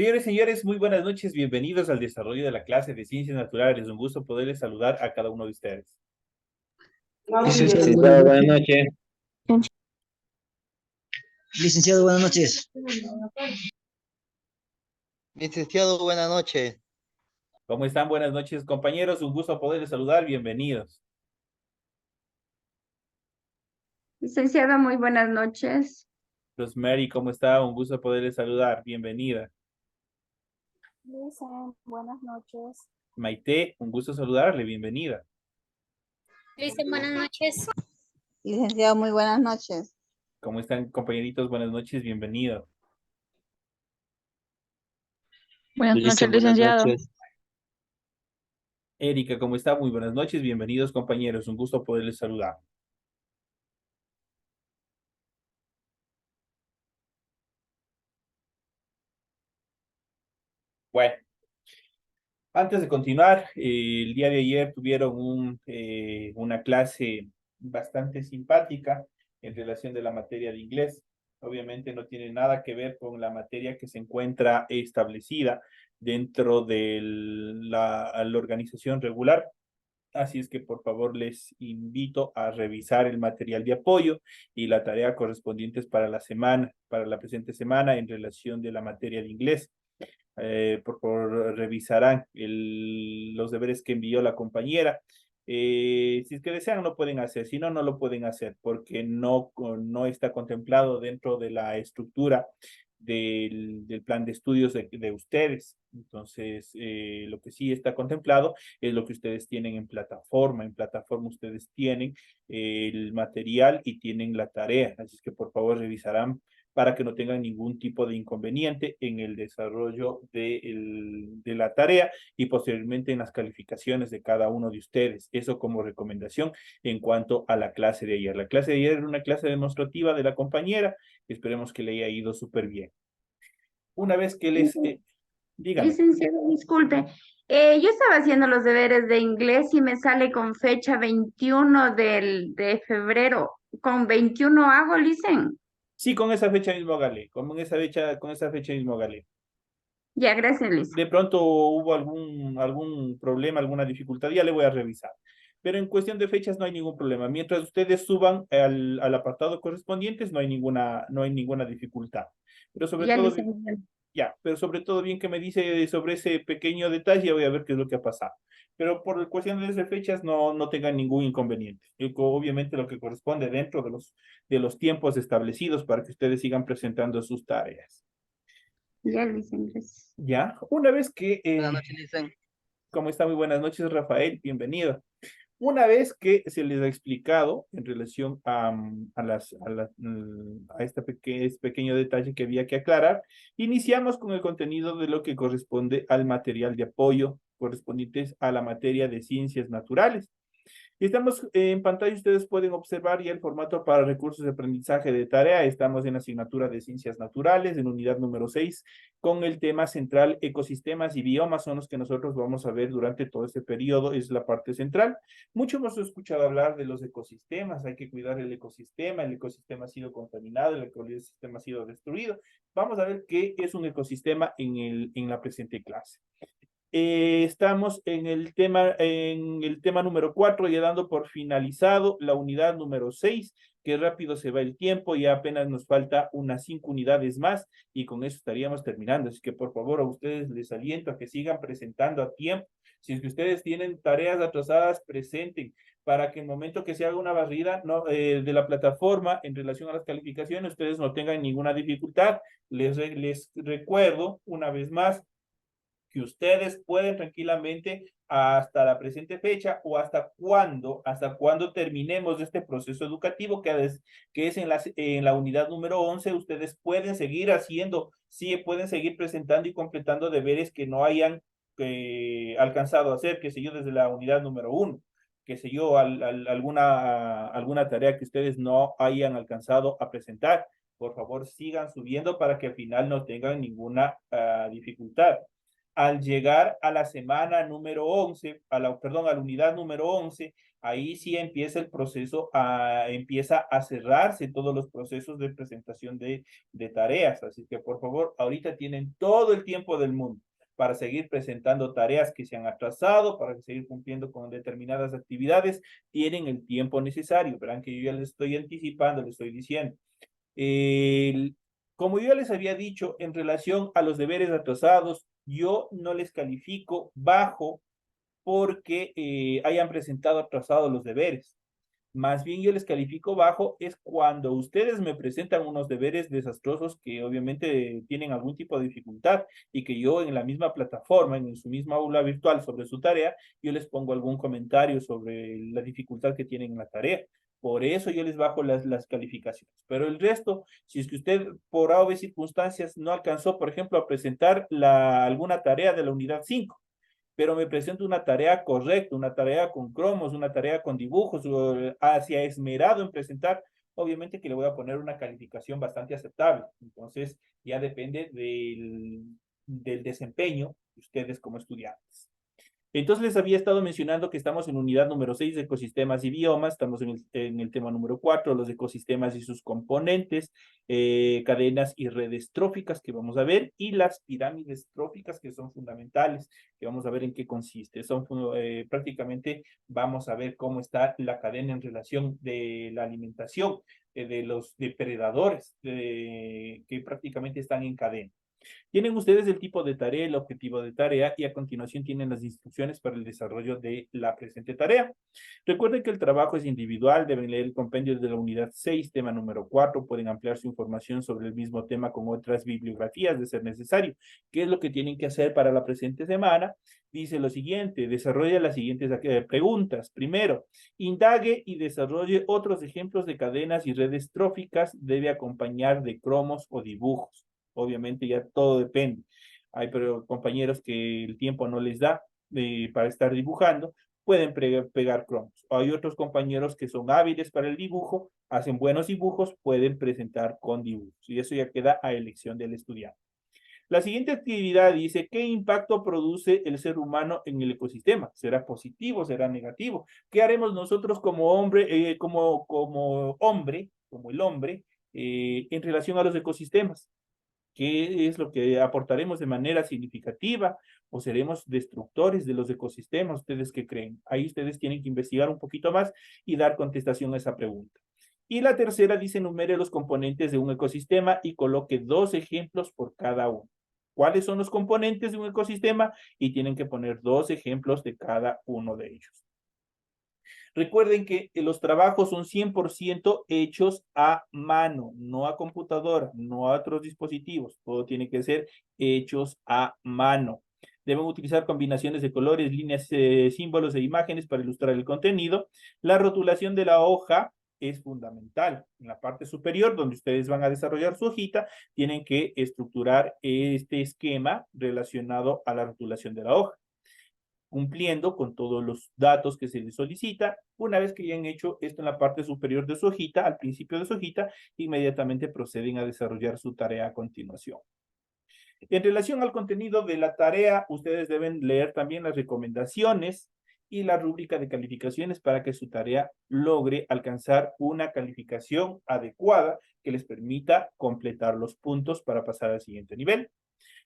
Señores y señores, muy buenas noches, bienvenidos al desarrollo de la clase de Ciencias Naturales. Un gusto poderles saludar a cada uno de ustedes. Licenciado, buenas noches. Licenciado, buenas noches. Licenciado, buenas noches. ¿Cómo están? Buenas noches, compañeros. Un gusto poderles saludar, bienvenidos. Licenciada, muy buenas noches. Rosemary, ¿cómo está? Un gusto poderles saludar, bienvenida. Buenas noches. Maite, un gusto saludarle, bienvenida. Buenas noches. Licenciado, muy buenas noches. ¿Cómo están, compañeritos? Buenas noches, bienvenido. Buenas noches, licenciado. Buenas noches. Erika, ¿cómo está? Muy buenas noches, bienvenidos, compañeros. Un gusto poderles saludar. Bueno. Antes de continuar, el día de ayer tuvieron una clase bastante simpática en relación de la materia de inglés. Obviamente no tiene nada que ver con la materia que se encuentra establecida dentro de la organización regular. Así es que por favor les invito a revisar el material de apoyo y la tarea correspondientes para para la presente semana en relación de la materia de inglés. Por favor, revisarán los deberes que envió la compañera. Si es que desean, lo pueden hacer. Si no, no lo pueden hacer porque no está contemplado dentro de la estructura del plan de estudios de ustedes. Entonces, lo que sí está contemplado es lo que ustedes tienen en plataforma. En plataforma ustedes tienen el material y tienen la tarea. Así es que por favor revisarán para que no tengan ningún tipo de inconveniente en el desarrollo de la tarea y posteriormente en las calificaciones de cada uno de ustedes. Eso como recomendación en cuanto a la clase de ayer. La clase de ayer era una clase demostrativa de la compañera. Esperemos que le haya ido súper bien. Una vez que les... dígame. Licenciado, disculpe. Yo estaba haciendo los deberes de inglés y me sale con fecha 21 de febrero. ¿Con 21 hago, licen? Sí, con esa fecha mismo Gale, con esa fecha mismo Gale. Ya, gracias, licen. De pronto hubo algún problema, alguna dificultad, ya le voy a revisar. Pero en cuestión de fechas no hay ningún problema. Mientras ustedes suban al apartado correspondientes, no hay ninguna dificultad. Pero sobre Ya, todo, licen. pero sobre todo bien que me dice sobre ese pequeño detalle, voy a ver qué es lo que ha pasado. Pero por cuestiones de fechas no tengan ningún inconveniente. Obviamente lo que corresponde dentro de los tiempos establecidos para que ustedes sigan presentando sus tareas. Ya, licen, gracias. Ya, una vez que, Buenas noches, Licen. ¿cómo está? Muy buenas noches, Rafael, bienvenido. Una vez que se les ha explicado en relación a este pequeño detalle que había que aclarar, iniciamos con el contenido de lo que corresponde al material de apoyo correspondientes a la materia de ciencias naturales. Estamos en pantalla, ustedes pueden observar ya el formato para recursos de aprendizaje de tarea. Estamos en la asignatura de Ciencias Naturales, en unidad número 6, con el tema central ecosistemas y biomas, son los que nosotros vamos a ver durante todo este periodo, es la parte central. Mucho hemos escuchado hablar de los ecosistemas, hay que cuidar el ecosistema ha sido contaminado, el ecosistema ha sido destruido. Vamos a ver qué es un ecosistema en la presente clase. Estamos en el tema número 4, ya dando por finalizado la unidad número 6, que rápido se va el tiempo, ya apenas nos falta unas 5 unidades más y con eso estaríamos terminando. Así que por favor a ustedes les aliento a que sigan presentando a tiempo. Si es que ustedes tienen tareas atrasadas, presenten para que en el momento que se haga una barrida de la plataforma en relación a las calificaciones, ustedes no tengan ninguna dificultad. Les recuerdo una vez más que ustedes pueden tranquilamente hasta la presente fecha o hasta cuando terminemos este proceso educativo que es en la unidad número 11, ustedes pueden seguir haciendo, sí, pueden seguir presentando y completando deberes que no hayan alcanzado a hacer, qué sé yo, desde la unidad número 1, qué sé yo, alguna tarea que ustedes no hayan alcanzado a presentar. Por favor, sigan subiendo para que al final no tengan ninguna dificultad. Al llegar a la semana número 11, a la unidad número 11, Ahí sí empieza el proceso, empieza a cerrarse todos los procesos de presentación de tareas. Así que por favor, ahorita tienen todo el tiempo del mundo para seguir presentando tareas que se han atrasado, para seguir cumpliendo con determinadas actividades, tienen el tiempo necesario. Verán que yo ya les estoy anticipando, les estoy diciendo. El- Como yo ya les había dicho, en relación a los deberes atrasados, yo no les califico bajo porque hayan presentado atrasados los deberes. Más bien yo les califico bajo es cuando ustedes me presentan unos deberes desastrosos que obviamente tienen algún tipo de dificultad y que yo en la misma plataforma, en su misma aula virtual sobre su tarea, yo les pongo algún comentario sobre la dificultad que tienen en la tarea. Por eso yo les bajo las calificaciones. Pero el resto, si es que usted por A o B circunstancias no alcanzó, por ejemplo, a presentar alguna tarea de la unidad 5, pero me presento una tarea correcta, una tarea con cromos, una tarea con dibujos, o hacia esmerado en presentar, obviamente que le voy a poner una calificación bastante aceptable. Entonces, ya depende del desempeño de ustedes como estudiantes. Entonces les había estado mencionando que estamos en unidad número 6 de ecosistemas y biomas, estamos en el tema número 4, los ecosistemas y sus componentes, cadenas y redes tróficas que vamos a ver, y las pirámides tróficas que son fundamentales, que vamos a ver en qué consiste. Prácticamente vamos a ver cómo está la cadena en relación de la alimentación de los depredadores que prácticamente están en cadena. Tienen ustedes el tipo de tarea, el objetivo de tarea y a continuación tienen las instrucciones para el desarrollo de la presente tarea. Recuerden que el trabajo es individual, deben leer el compendio de la unidad 6, tema número 4, pueden ampliar su información sobre el mismo tema con otras bibliografías de ser necesario. ¿Qué es lo que tienen que hacer para la presente semana? Dice lo siguiente, desarrolla las siguientes preguntas. Primero, indague y desarrolle otros ejemplos de cadenas y redes tróficas, debe acompañar de cromos o dibujos. Obviamente ya todo depende. Hay pero compañeros que el tiempo no les da para estar dibujando, pueden pegar cromos. Hay otros compañeros que son hábiles para el dibujo, hacen buenos dibujos, pueden presentar con dibujos. Y eso ya queda a elección del estudiante. La siguiente actividad dice, ¿qué impacto produce el ser humano en el ecosistema? ¿Será positivo? ¿Será negativo? ¿Qué haremos nosotros como hombre, como el hombre, en relación a los ecosistemas? ¿Qué es lo que aportaremos de manera significativa o seremos destructores de los ecosistemas? ¿Ustedes qué creen? Ahí ustedes tienen que investigar un poquito más y dar contestación a esa pregunta. Y la tercera dice, enumere los componentes de un ecosistema y coloque 2 ejemplos por cada uno. ¿Cuáles son los componentes de un ecosistema? Y tienen que poner 2 ejemplos de cada uno de ellos. Recuerden que los trabajos son 100% hechos a mano, no a computadora, no a otros dispositivos. Todo tiene que ser hechos a mano. Deben utilizar combinaciones de colores, líneas, símbolos e imágenes para ilustrar el contenido. La rotulación de la hoja es fundamental. En la parte superior, donde ustedes van a desarrollar su hojita, tienen que estructurar este esquema relacionado a la rotulación de la hoja, cumpliendo con todos los datos que se les solicita. Una vez que ya han hecho esto en la parte superior de su hojita, al principio de su hojita, inmediatamente proceden a desarrollar su tarea a continuación. En relación al contenido de la tarea, ustedes deben leer también las recomendaciones y la rúbrica de calificaciones para que su tarea logre alcanzar una calificación adecuada que les permita completar los puntos para pasar al siguiente nivel.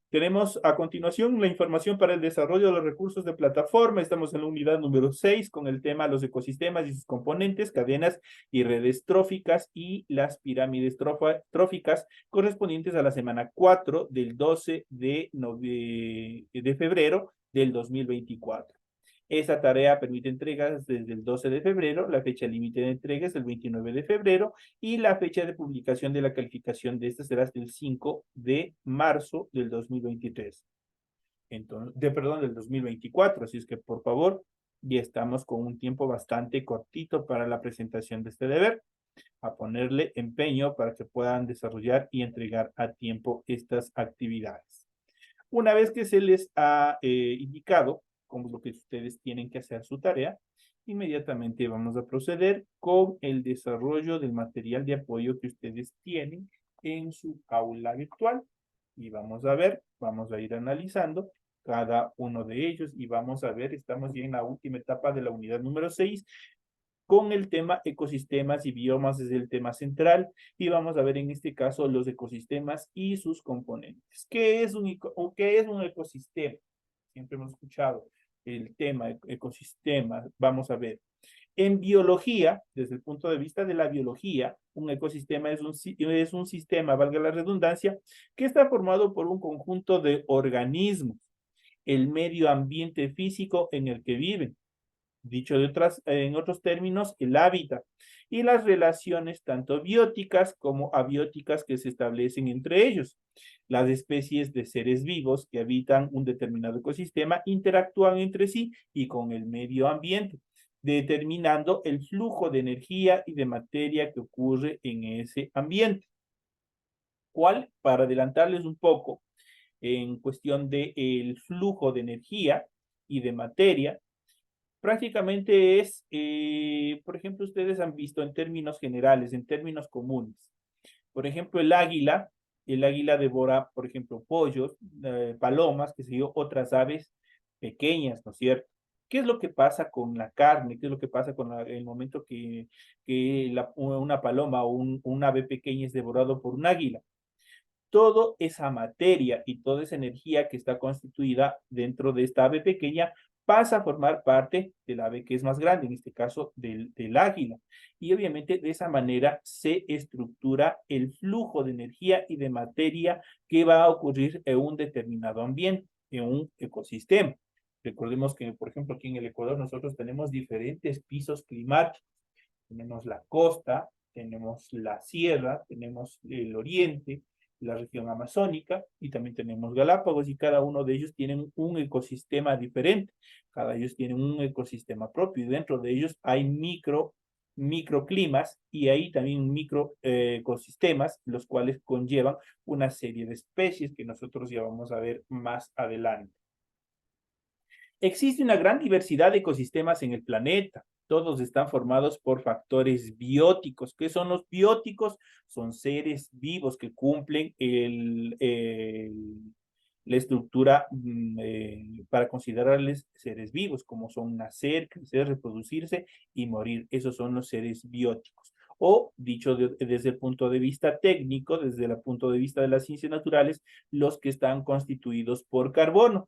Tenemos a continuación la información para el desarrollo de los recursos de plataforma. Estamos en la unidad número 6 con el tema los ecosistemas y sus componentes, cadenas y redes tróficas y las pirámides tróficas correspondientes a la semana 4 del 12 de febrero del 2024. Esa tarea permite entregas desde el 12 de febrero, la fecha límite de entrega es el 29 de febrero y la fecha de publicación de la calificación de esta será hasta el 5 de marzo del 2023. Entonces, perdón, del 2024. Así es que, por favor, ya estamos con un tiempo bastante cortito para la presentación de este deber. A ponerle empeño para que puedan desarrollar y entregar a tiempo estas actividades. Una vez que se les ha indicado como lo que ustedes tienen que hacer su tarea, inmediatamente vamos a proceder con el desarrollo del material de apoyo que ustedes tienen en su aula virtual. Y vamos a ver, vamos a ir analizando cada uno de ellos y vamos a ver, estamos ya en la última etapa de la unidad número 6, con el tema ecosistemas y biomas es el tema central y vamos a ver en este caso los ecosistemas y sus componentes. ¿Qué es qué es un ecosistema? Siempre hemos escuchado el tema ecosistema. Vamos a ver. En biología, desde el punto de vista de la biología, un ecosistema es un sistema, valga la redundancia, que está formado por un conjunto de organismos, el medio ambiente físico en el que viven, dicho en otros términos, el hábitat, y las relaciones tanto bióticas como abióticas que se establecen entre ellos. Las especies de seres vivos que habitan un determinado ecosistema interactúan entre sí y con el medio ambiente, determinando el flujo de energía y de materia que ocurre en ese ambiente. ¿Cuál? Para adelantarles un poco, en cuestión del flujo de energía y de materia, prácticamente es, por ejemplo, ustedes han visto en términos generales, en términos comunes. Por ejemplo, el águila devora, por ejemplo, pollos, palomas, que se yo, otras aves pequeñas, ¿no es cierto? ¿Qué es lo que pasa con la carne? ¿Qué es lo que pasa con el momento que una paloma o un ave pequeña es devorado por un águila? Toda esa materia y toda esa energía que está constituida dentro de esta ave pequeña pasa a formar parte del ave que es más grande, en este caso del águila. Y obviamente de esa manera se estructura el flujo de energía y de materia que va a ocurrir en un determinado ambiente, en un ecosistema. Recordemos que, por ejemplo, aquí en el Ecuador nosotros tenemos diferentes pisos climáticos. Tenemos la costa, tenemos la sierra, tenemos el oriente, la región amazónica y también tenemos Galápagos y cada uno de ellos tienen un ecosistema diferente. Cada de ellos tienen un ecosistema propio y dentro de ellos hay microclimas y hay también ecosistemas, los cuales conllevan una serie de especies que nosotros ya vamos a ver más adelante. Existe una gran diversidad de ecosistemas en el planeta. Todos están formados por factores bióticos. ¿Qué son los bióticos? Son seres vivos que cumplen la estructura para considerarles seres vivos, como son nacer, crecer, reproducirse y morir. Esos son los seres bióticos. O, dicho desde el punto de vista técnico, desde el punto de vista de las ciencias naturales, los que están constituidos por carbono.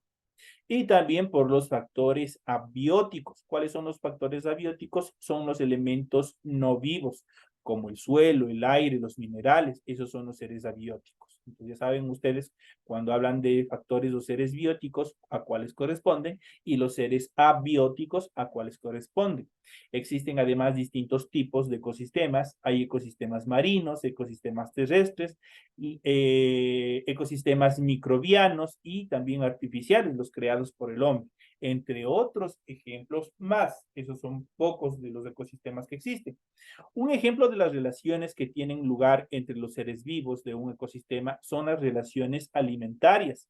Y también por los factores abióticos. ¿Cuáles son los factores abióticos? Son los elementos no vivos, como el suelo, el aire, los minerales. Esos son los seres abióticos. Entonces ya saben ustedes, cuando hablan de factores o seres bióticos, a cuáles corresponden, y los seres abióticos, a cuáles corresponden. Existen además distintos tipos de ecosistemas. Hay ecosistemas marinos, ecosistemas terrestres, ecosistemas microbianos y también artificiales, los creados por el hombre, entre otros ejemplos más. Esos son pocos de los ecosistemas que existen. Un ejemplo de las relaciones que tienen lugar entre los seres vivos de un ecosistema son las relaciones alimentarias.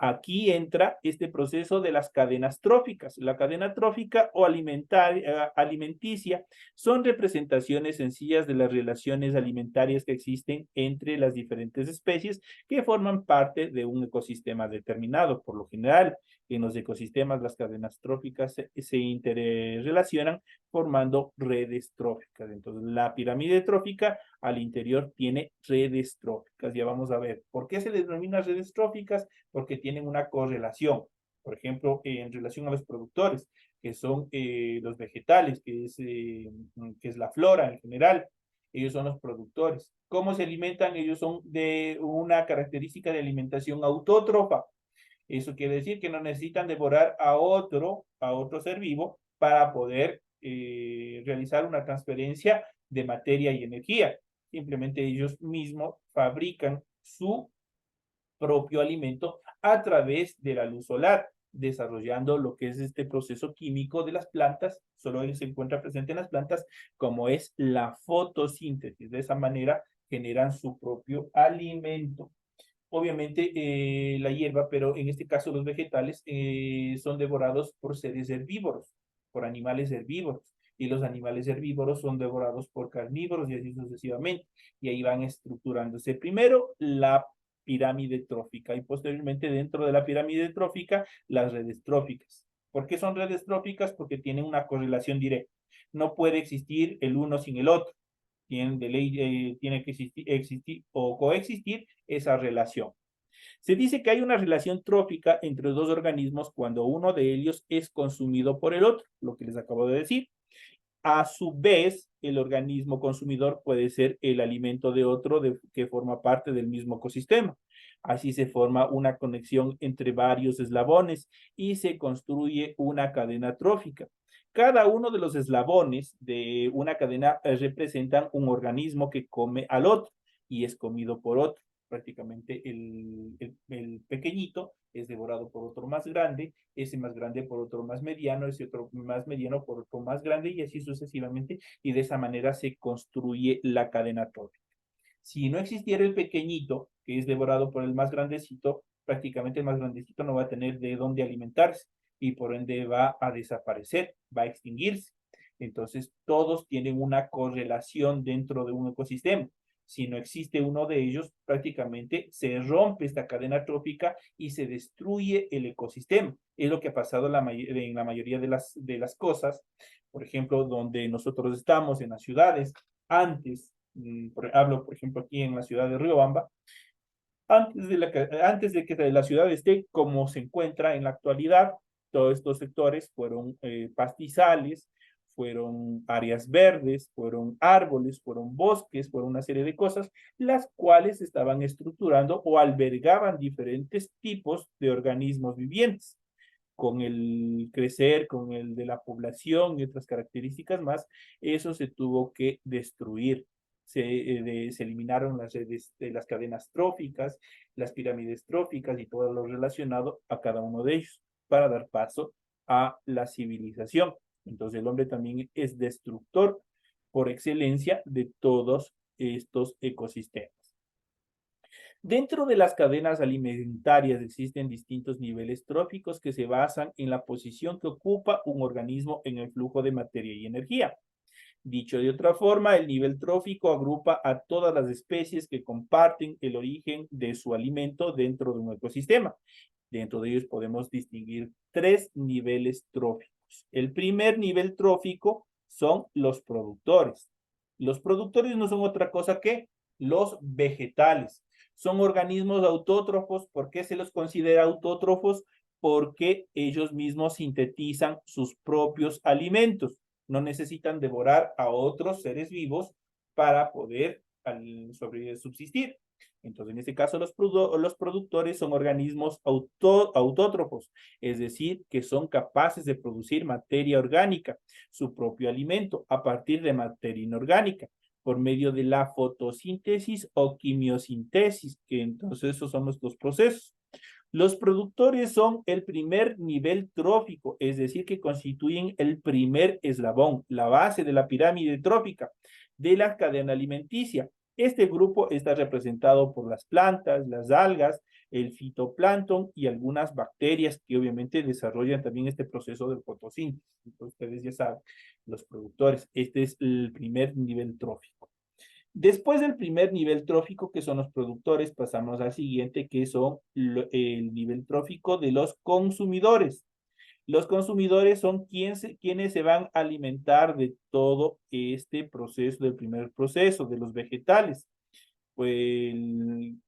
Aquí entra este proceso de las cadenas tróficas. La cadena trófica o alimenticia son representaciones sencillas de las relaciones alimentarias que existen entre las diferentes especies que forman parte de un ecosistema determinado. Por lo general, en los ecosistemas las cadenas tróficas se interrelacionan formando redes tróficas. Entonces, la pirámide trófica al interior tiene redes tróficas. Ya vamos a ver. ¿Por qué se les denomina redes tróficas? Porque tienen una correlación. Por ejemplo, en relación a los productores, que son los vegetales, que es la flora en general. Ellos son los productores. ¿Cómo se alimentan? Ellos son de una característica de alimentación autótrofa. Eso quiere decir que no necesitan devorar a otro ser vivo para poder realizar una transferencia de materia y energía. Simplemente ellos mismos fabrican su propio alimento a través de la luz solar, desarrollando lo que es este proceso químico de las plantas, solo se encuentra presente en las plantas, como es la fotosíntesis. De esa manera generan su propio alimento. Obviamente la hierba, pero en este caso los vegetales son devorados por seres herbívoros, por animales herbívoros. Y los animales herbívoros son devorados por carnívoros y así sucesivamente. Y ahí van estructurándose primero la pirámide trófica y posteriormente dentro de la pirámide trófica las redes tróficas. ¿Por qué son redes tróficas? Porque tienen una correlación directa. No puede existir el uno sin el otro. De ley, tiene que existir o coexistir esa relación. Se dice que hay una relación trófica entre dos organismos cuando uno de ellos es consumido por el otro, lo que les acabo de decir. A su vez, el organismo consumidor puede ser el alimento de otro que forma parte del mismo ecosistema. Así se forma una conexión entre varios eslabones y se construye una cadena trófica. Cada uno de los eslabones de una cadena representan un organismo que come al otro y es comido por otro. Prácticamente el pequeñito es devorado por otro más grande, ese más grande por otro más mediano, ese otro más mediano por otro más grande y así sucesivamente, y de esa manera se construye la cadena trófica. Si no existiera el pequeñito, que es devorado por el más grandecito, prácticamente el más grandecito no va a tener de dónde alimentarse y por ende va a desaparecer, va a extinguirse. Entonces, todos tienen una correlación dentro de un ecosistema. Si no existe uno de ellos, prácticamente se rompe esta cadena trófica y se destruye el ecosistema. Es lo que ha pasado en la mayoría de las cosas. Por ejemplo, donde nosotros estamos, en las ciudades, antes, hablo por ejemplo aquí en la ciudad de Riobamba, antes de que la ciudad esté como se encuentra en la actualidad, todos estos sectores fueron pastizales, fueron áreas verdes, fueron árboles, fueron bosques, fueron una serie de cosas, las cuales estaban estructurando o albergaban diferentes tipos de organismos vivientes. Con el crecer, con el de la población y otras características más, eso se tuvo que destruir. Se eliminaron las redes de las cadenas tróficas, las pirámides tróficas y todo lo relacionado a cada uno de ellos para dar paso a la civilización. Entonces el hombre también es destructor por excelencia de todos estos ecosistemas. Dentro de las cadenas alimentarias existen distintos niveles tróficos que se basan en la posición que ocupa un organismo en el flujo de materia y energía. Dicho de otra forma, el nivel trófico agrupa a todas las especies que comparten el origen de su alimento dentro de un ecosistema. Dentro de ellos podemos distinguir 3 niveles tróficos. El primer nivel trófico son los productores. Los productores no son otra cosa que los vegetales. Son organismos autótrofos. ¿Por qué se los considera autótrofos? Porque ellos mismos sintetizan sus propios alimentos. No necesitan devorar a otros seres vivos para poder subsistir. Entonces, en este caso, los productores son organismos autótrofos, es decir, que son capaces de producir materia orgánica, su propio alimento, a partir de materia inorgánica, por medio de la fotosíntesis o quimiosintesis, que entonces esos son los dos procesos. Los productores son el primer nivel trófico, es decir, que constituyen el primer eslabón, la base de la pirámide trófica de la cadena alimenticia. Este grupo está representado por las plantas, las algas, el fitoplancton y algunas bacterias que obviamente desarrollan también este proceso de fotosíntesis. Entonces, ustedes ya saben, los productores, este es el primer nivel trófico. Después del primer nivel trófico, que son los productores, pasamos al siguiente, que son el nivel trófico de los consumidores. Los consumidores son quienes se van a alimentar de todo este proceso, del primer proceso, de los vegetales. Pues,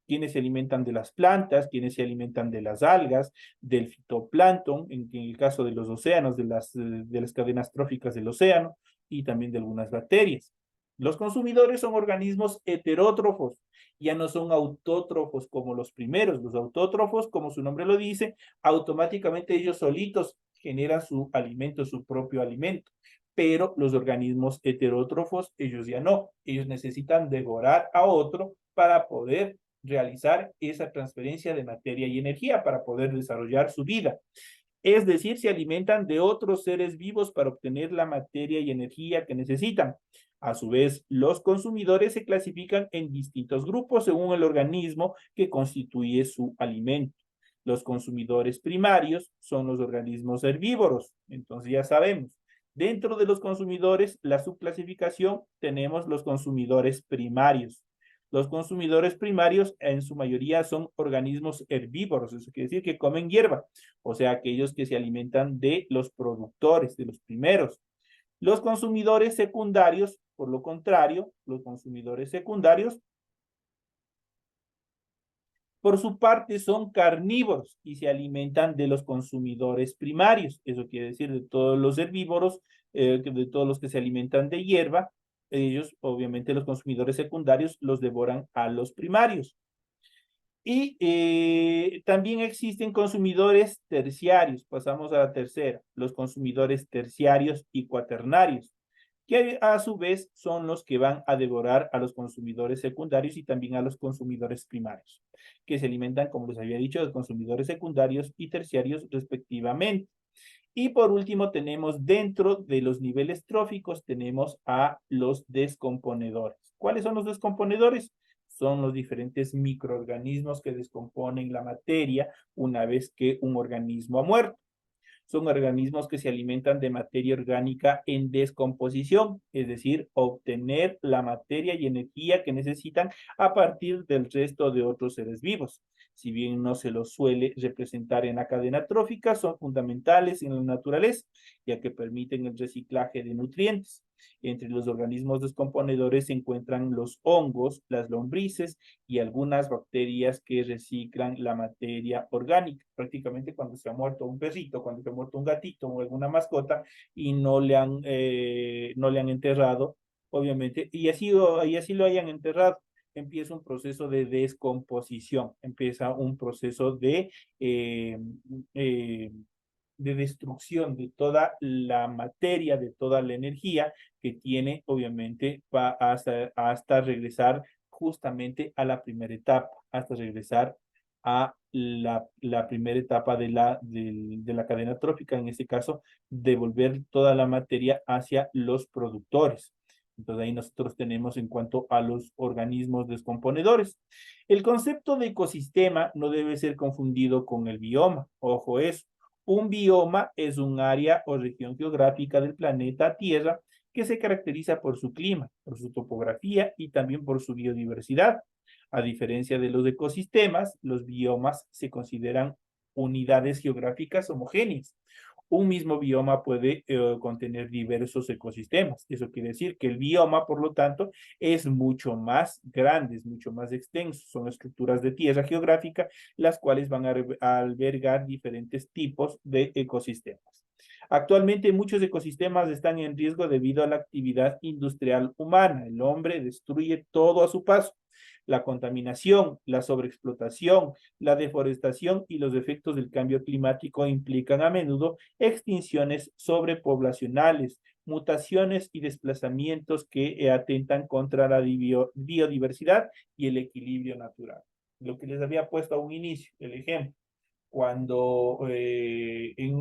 quienes se alimentan de las plantas, quienes se alimentan de las algas, del fitoplancton, en el caso de los océanos, de las cadenas tróficas del océano, y también de algunas bacterias. Los consumidores son organismos heterótrofos, ya no son autótrofos como los primeros. Los autótrofos, como su nombre lo dice, automáticamente ellos solitos generan su alimento, su propio alimento. Pero los organismos heterótrofos, ellos ya no. Ellos necesitan devorar a otro para poder realizar esa transferencia de materia y energía, para poder desarrollar su vida. Es decir, se alimentan de otros seres vivos para obtener la materia y energía que necesitan. A su vez, los consumidores se clasifican en distintos grupos según el organismo que constituye su alimento. Los consumidores primarios son los organismos herbívoros. Entonces ya sabemos, dentro de los consumidores, la subclasificación, tenemos los consumidores primarios. Los consumidores primarios en su mayoría son organismos herbívoros, eso quiere decir que comen hierba, o sea, aquellos que se alimentan de los productores, de los primeros. Los consumidores secundarios, por lo contrario, los consumidores secundarios, por su parte, son carnívoros y se alimentan de los consumidores primarios. Eso quiere decir de todos los herbívoros, de todos los que se alimentan de hierba. Ellos, obviamente, los consumidores secundarios los devoran a los primarios. Y también existen consumidores terciarios. Pasamos a la tercera, los consumidores terciarios y cuaternarios, que a su vez son los que van a devorar a los consumidores secundarios y también a los consumidores primarios, que se alimentan, como les había dicho, de consumidores secundarios y terciarios respectivamente. Y por último tenemos dentro de los niveles tróficos, tenemos a los descomponedores. ¿Cuáles son los descomponedores? Son los diferentes microorganismos que descomponen la materia una vez que un organismo ha muerto. Son organismos que se alimentan de materia orgánica en descomposición, es decir, obtener la materia y energía que necesitan a partir del resto de otros seres vivos. Si bien no se los suele representar en la cadena trófica, son fundamentales en la naturaleza, ya que permiten el reciclaje de nutrientes. Entre los organismos descomponedores se encuentran los hongos, las lombrices y algunas bacterias que reciclan la materia orgánica. Prácticamente cuando se ha muerto un perrito, cuando se ha muerto un gatito o alguna mascota y no le han enterrado, obviamente, y así lo hayan enterrado, empieza un proceso de descomposición, empieza un proceso de destrucción de toda la materia, de toda la energía que tiene, obviamente, hasta regresar justamente a la primera etapa, hasta regresar a la primera etapa de la cadena trófica, en este caso, devolver toda la materia hacia los productores. Entonces ahí nosotros tenemos en cuanto a los organismos descomponedores. El concepto de ecosistema no debe ser confundido con el bioma. Ojo eso. Un bioma es un área o región geográfica del planeta Tierra que se caracteriza por su clima, por su topografía y también por su biodiversidad. A diferencia de los ecosistemas, los biomas se consideran unidades geográficas homogéneas. Un mismo bioma puede contener diversos ecosistemas. Eso quiere decir que el bioma, por lo tanto, es mucho más grande, es mucho más extenso. Son estructuras de tierra geográfica, las cuales van a albergar diferentes tipos de ecosistemas. Actualmente muchos ecosistemas están en riesgo debido a la actividad industrial humana. El hombre destruye todo a su paso. La contaminación, la sobreexplotación, la deforestación y los efectos del cambio climático implican a menudo extinciones sobrepoblacionales, mutaciones y desplazamientos que atentan contra la biodiversidad y el equilibrio natural. Lo que les había puesto a un inicio, el ejemplo. Cuando en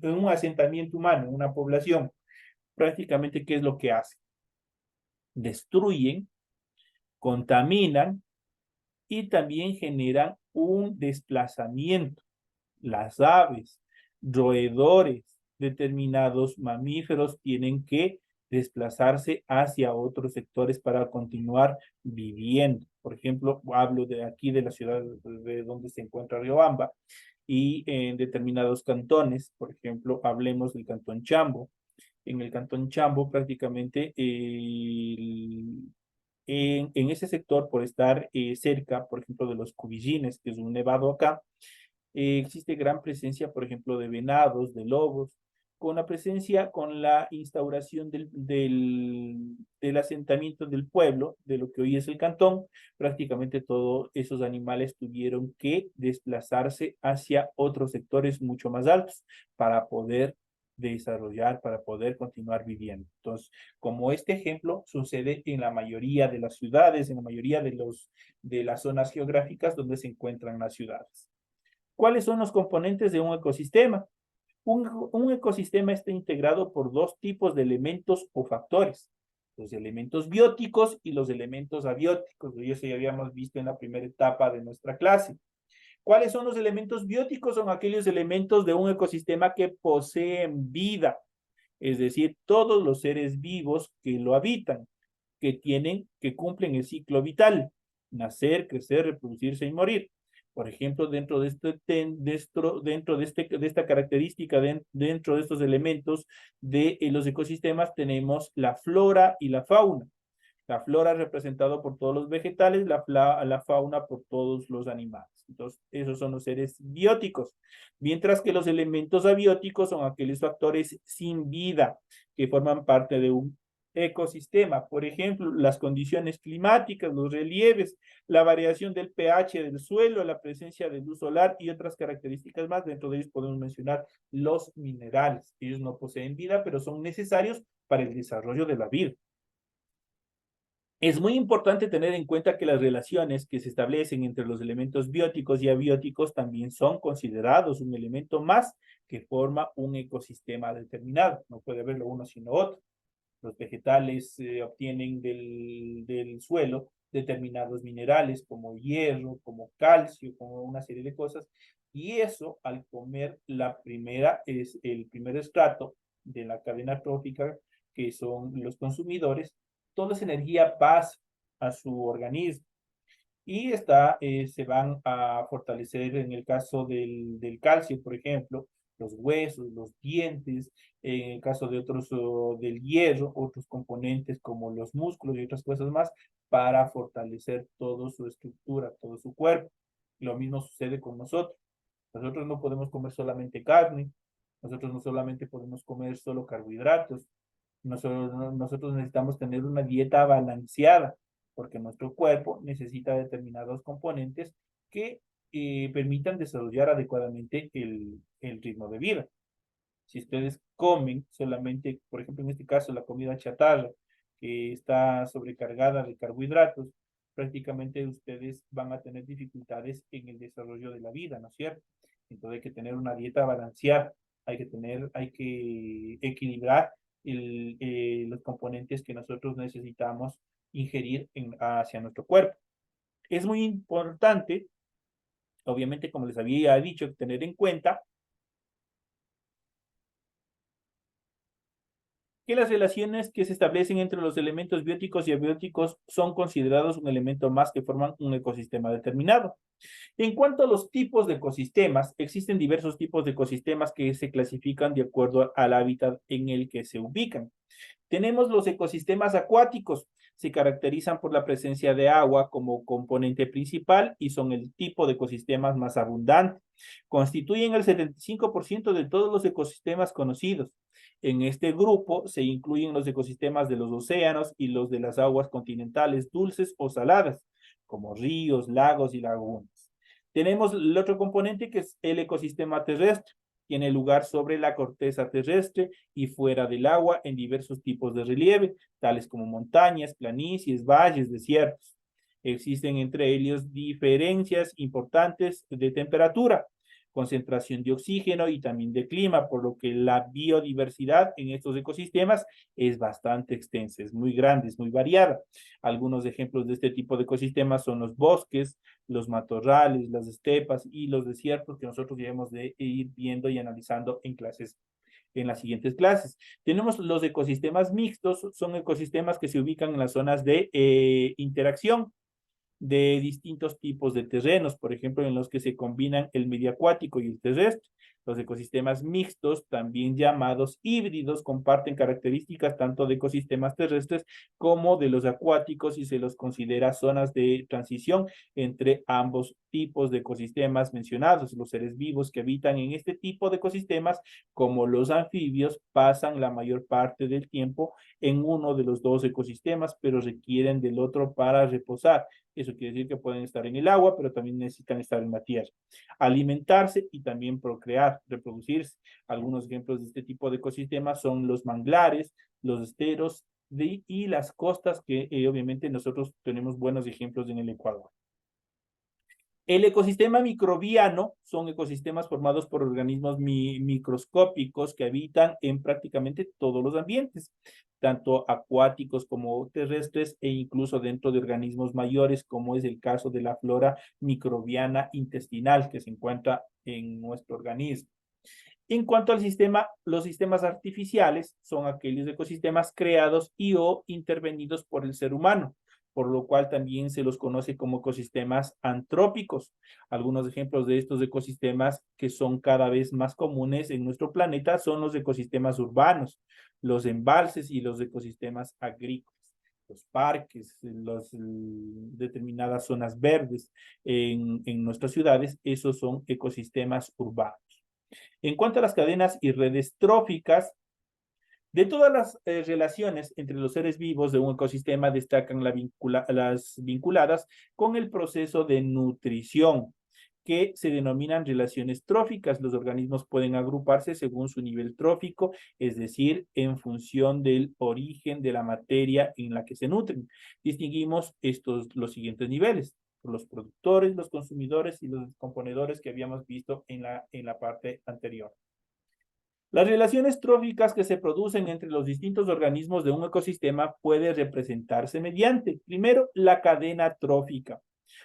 un asentamiento humano, una población, prácticamente, ¿qué es lo que hace? Destruyen, contaminan y también generan un desplazamiento. Las aves, roedores, determinados mamíferos tienen que desplazarse hacia otros sectores para continuar viviendo. Por ejemplo, hablo de aquí de la ciudad de donde se encuentra Riobamba y en determinados cantones, por ejemplo, hablemos del cantón Chambo. En el cantón Chambo prácticamente en ese sector, por estar cerca, por ejemplo, de los Cubillines, que es un nevado acá, existe gran presencia, por ejemplo, de venados, de lobos, con la instauración del asentamiento del pueblo, de lo que hoy es el cantón, prácticamente todos esos animales tuvieron que desplazarse hacia otros sectores mucho más altos para poder desarrollar, para poder continuar viviendo. Entonces, como este ejemplo sucede en la mayoría de las ciudades, en la mayoría de las zonas geográficas donde se encuentran las ciudades. ¿Cuáles son los componentes de un ecosistema? Un ecosistema está integrado por dos tipos de elementos o factores, los elementos bióticos y los elementos abióticos. Eso ya habíamos visto en la primera etapa de nuestra clase. ¿Cuáles son los elementos bióticos? Son aquellos elementos de un ecosistema que poseen vida, es decir, todos los seres vivos que lo habitan, que cumplen el ciclo vital, nacer, crecer, reproducirse y morir. Por ejemplo, dentro de esta característica, dentro de estos elementos de los ecosistemas, tenemos la flora y la fauna. La flora representada por todos los vegetales, la fauna por todos los animales. Entonces, esos son los seres bióticos. Mientras que los elementos abióticos son aquellos factores sin vida que forman parte de un ecosistema. Por ejemplo, las condiciones climáticas, los relieves, la variación del pH del suelo, la presencia de luz solar y otras características más. Dentro de ellos podemos mencionar los minerales. Ellos no poseen vida, pero son necesarios para el desarrollo de la vida. Es muy importante tener en cuenta que las relaciones que se establecen entre los elementos bióticos y abióticos también son considerados un elemento más que forma un ecosistema determinado. No puede haberlo uno sino otro. Los vegetales obtienen del suelo determinados minerales como hierro, como calcio, como una serie de cosas, y eso al comer el primer estrato de la cadena trófica, que son los consumidores, toda esa energía pasa a su organismo y se van a fortalecer en el caso del calcio, por ejemplo, los huesos, los dientes, en el caso de otros, del hierro, otros componentes como los músculos y otras cosas más, para fortalecer toda su estructura, todo su cuerpo. Lo mismo sucede con nosotros. Nosotros no podemos comer solamente carne, nosotros no solamente podemos comer solo carbohidratos, nosotros necesitamos tener una dieta balanceada, porque nuestro cuerpo necesita determinados componentes que permitan desarrollar adecuadamente el ritmo de vida. Si ustedes comen solamente, por ejemplo, en este caso, la comida chatarra, que está sobrecargada de carbohidratos, prácticamente ustedes van a tener dificultades en el desarrollo de la vida, ¿no es cierto? Entonces hay que tener una dieta balanceada, hay que equilibrar los componentes que nosotros necesitamos ingerir hacia nuestro cuerpo. Es muy importante, obviamente, como les había dicho, tener en cuenta que las relaciones que se establecen entre los elementos bióticos y abióticos son considerados un elemento más que forman un ecosistema determinado. En cuanto a los tipos de ecosistemas, existen diversos tipos de ecosistemas que se clasifican de acuerdo al hábitat en el que se ubican. Tenemos los ecosistemas acuáticos, se caracterizan por la presencia de agua como componente principal y son el tipo de ecosistemas más abundante. Constituyen el 75% de todos los ecosistemas conocidos. En este grupo se incluyen los ecosistemas de los océanos y los de las aguas continentales dulces o saladas, como ríos, lagos y lagunas. Tenemos el otro componente que es el ecosistema terrestre. Tiene lugar sobre la corteza terrestre y fuera del agua en diversos tipos de relieve, tales como montañas, planicies, valles, desiertos. Existen entre ellos diferencias importantes de temperatura, concentración de oxígeno y también de clima, por lo que la biodiversidad en estos ecosistemas es bastante extensa, es muy grande, es muy variada. Algunos ejemplos de este tipo de ecosistemas son los bosques, los matorrales, las estepas y los desiertos que nosotros debemos de ir viendo y analizando en las siguientes clases. Tenemos los ecosistemas mixtos, son ecosistemas que se ubican en las zonas de interacción de distintos tipos de terrenos, por ejemplo, en los que se combinan el medio acuático y el terrestre. Los ecosistemas mixtos, también llamados híbridos, comparten características tanto de ecosistemas terrestres como de los acuáticos y se los considera zonas de transición entre ambos tipos de ecosistemas mencionados. Los seres vivos que habitan en este tipo de ecosistemas, como los anfibios, pasan la mayor parte del tiempo en uno de los dos ecosistemas, pero requieren del otro para reposar. Eso quiere decir que pueden estar en el agua, pero también necesitan estar en la tierra. Alimentarse y también procrear, reproducirse. Algunos ejemplos de este tipo de ecosistemas son los manglares, los esteros y las costas, que obviamente nosotros tenemos buenos ejemplos en el Ecuador. El ecosistema microbiano son ecosistemas formados por organismos microscópicos que habitan en prácticamente todos los ambientes, tanto acuáticos como terrestres e incluso dentro de organismos mayores, como es el caso de la flora microbiana intestinal que se encuentra en nuestro organismo. En cuanto al sistema, los sistemas artificiales son aquellos ecosistemas creados y o intervenidos por el ser humano. por lo cual también se los conoce como ecosistemas antrópicos. Algunos ejemplos de estos ecosistemas que son cada vez más comunes en nuestro planeta son los ecosistemas urbanos, los embalses y los ecosistemas agrícolas. Los parques, determinadas zonas verdes en nuestras ciudades, esos son ecosistemas urbanos. En cuanto a las cadenas y redes tróficas, de todas las relaciones entre los seres vivos de un ecosistema destacan las vinculadas con el proceso de nutrición, que se denominan relaciones tróficas. Los organismos pueden agruparse según su nivel trófico, es decir, en función del origen de la materia en la que se nutren. Distinguimos los siguientes niveles: los productores, los consumidores y los descomponedores que habíamos visto en la parte anterior. Las relaciones tróficas que se producen entre los distintos organismos de un ecosistema pueden representarse mediante, primero, la cadena trófica.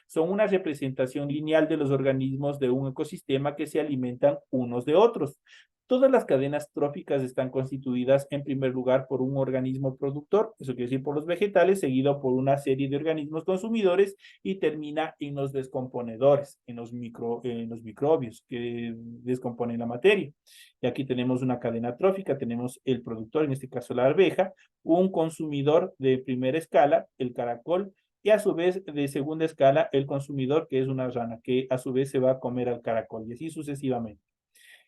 Son una representación lineal de los organismos de un ecosistema que se alimentan unos de otros. Todas las cadenas tróficas están constituidas en primer lugar por un organismo productor, eso quiere decir por los vegetales, seguido por una serie de organismos consumidores y termina en los descomponedores, en los microbios que descomponen la materia. Y aquí tenemos una cadena trófica, tenemos el productor, en este caso la arveja, un consumidor de primera escala, el caracol, y a su vez de segunda escala el consumidor, que es una rana, que a su vez se va a comer al caracol, y así sucesivamente.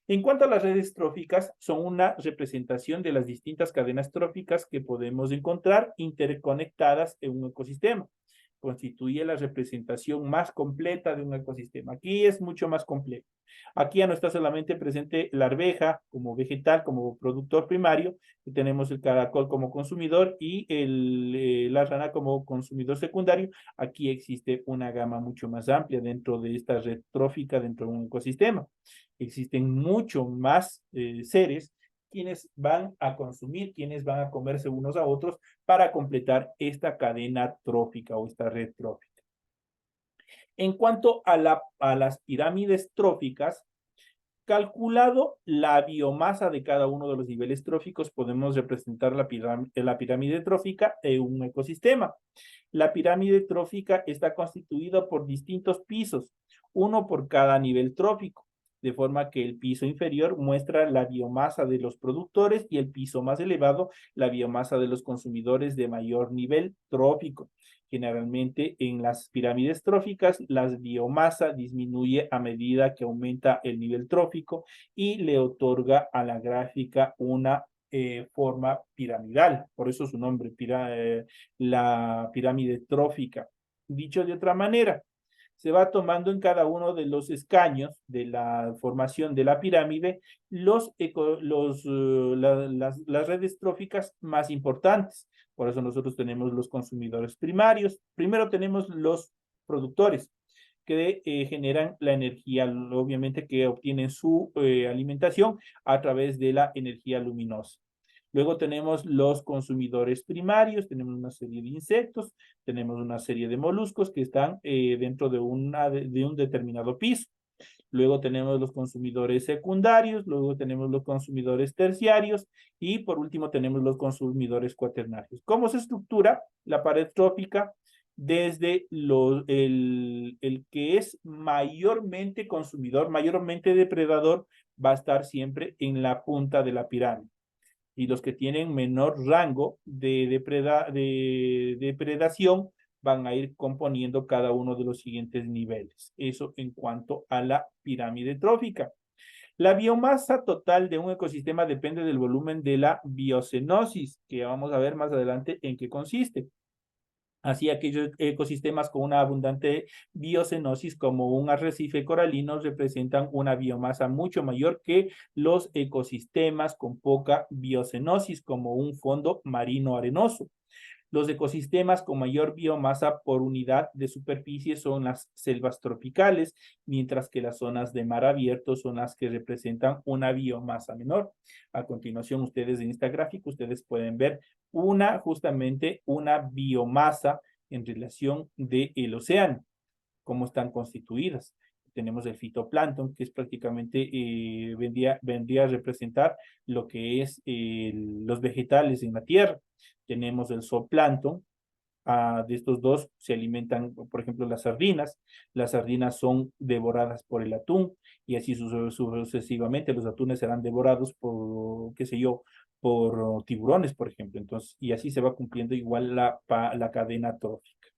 En cuanto a las redes tróficas, son una representación de las distintas cadenas tróficas que podemos encontrar interconectadas en un ecosistema. Constituye la representación más completa de un ecosistema. Aquí es mucho más complejo. Aquí ya no está solamente presente la arveja como vegetal, como productor primario, y tenemos el caracol como consumidor y la rana como consumidor secundario. Aquí existe una gama mucho más amplia dentro de esta red trófica, dentro de un ecosistema. Existen mucho más seres quienes van a consumir, quienes van a comerse unos a otros para completar esta cadena trófica o esta red trófica. En cuanto a las pirámides tróficas, calculado la biomasa de cada uno de los niveles tróficos, podemos representar la pirámide trófica en un ecosistema. La pirámide trófica está constituida por distintos pisos, uno por cada nivel trófico, de forma que el piso inferior muestra la biomasa de los productores y el piso más elevado la biomasa de los consumidores de mayor nivel trófico. Generalmente en las pirámides tróficas la biomasa disminuye a medida que aumenta el nivel trófico y le otorga a la gráfica una forma piramidal, por eso su nombre, la pirámide trófica. Dicho de otra manera, se va tomando en cada uno de los escaños de la formación de la pirámide las redes tróficas más importantes. Por eso nosotros tenemos los consumidores primarios. Primero tenemos los productores que generan la energía, obviamente que obtienen su alimentación a través de la energía luminosa. Luego tenemos los consumidores primarios, tenemos una serie de insectos, tenemos una serie de moluscos que están dentro de un determinado piso. Luego tenemos los consumidores secundarios, luego tenemos los consumidores terciarios y por último tenemos los consumidores cuaternarios. ¿Cómo se estructura la pared trófica? Desde el que es mayormente consumidor, mayormente depredador, va a estar siempre en la punta de la pirámide. Y los que tienen menor rango de depredación van a ir componiendo cada uno de los siguientes niveles. Eso en cuanto a la pirámide trófica. La biomasa total de un ecosistema depende del volumen de la biocenosis, que vamos a ver más adelante en qué consiste. Así, aquellos ecosistemas con una abundante biocenosis, como un arrecife coralino, representan una biomasa mucho mayor que los ecosistemas con poca biocenosis, como un fondo marino arenoso. Los ecosistemas con mayor biomasa por unidad de superficie son las selvas tropicales, mientras que las zonas de mar abierto son las que representan una biomasa menor. A continuación, ustedes en esta gráfica, ustedes pueden ver justamente una biomasa en relación del océano, cómo están constituidas. Tenemos el fitoplancton, que es prácticamente, vendría a representar lo que es los vegetales en la tierra. Tenemos el zooplancton, de estos dos se alimentan, por ejemplo, las sardinas. Las sardinas son devoradas por el atún y así sucesivamente. Los atunes serán devorados por, qué sé yo, por tiburones, por ejemplo. Entonces, y así se va cumpliendo igual la cadena trófica.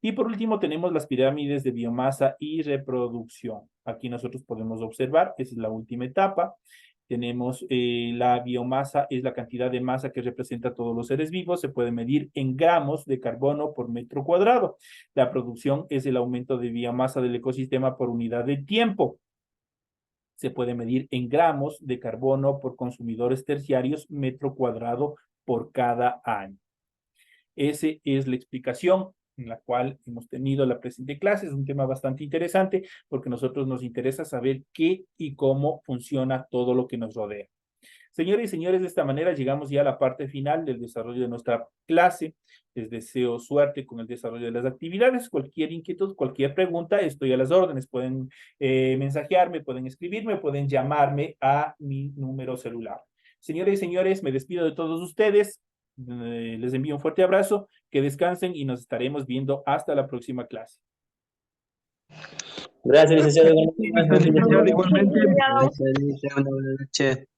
Y por último tenemos las pirámides de biomasa y reproducción. Aquí nosotros podemos observar, esa es la última etapa. Tenemos la biomasa, es la cantidad de masa que representa a todos los seres vivos, se puede medir en gramos de carbono por metro cuadrado. La producción es el aumento de biomasa del ecosistema por unidad de tiempo. Se puede medir en gramos de carbono por consumidores terciarios metro cuadrado por cada año. Esa es la explicación en la cual hemos tenido la presente clase. Es un tema bastante interesante porque a nosotros nos interesa saber qué y cómo funciona todo lo que nos rodea. Señoras y señores, de esta manera llegamos ya a la parte final del desarrollo de nuestra clase. Les deseo suerte con el desarrollo de las actividades. Cualquier inquietud, cualquier pregunta, estoy a las órdenes. Pueden mensajearme, pueden escribirme, pueden llamarme a mi número celular. Señoras y señores, me despido de todos ustedes. Les envío un fuerte abrazo, que descansen y nos estaremos viendo hasta la próxima clase. Gracias, licenciado. Licenciado, igualmente. Gracias, licenciado. Buenas noches.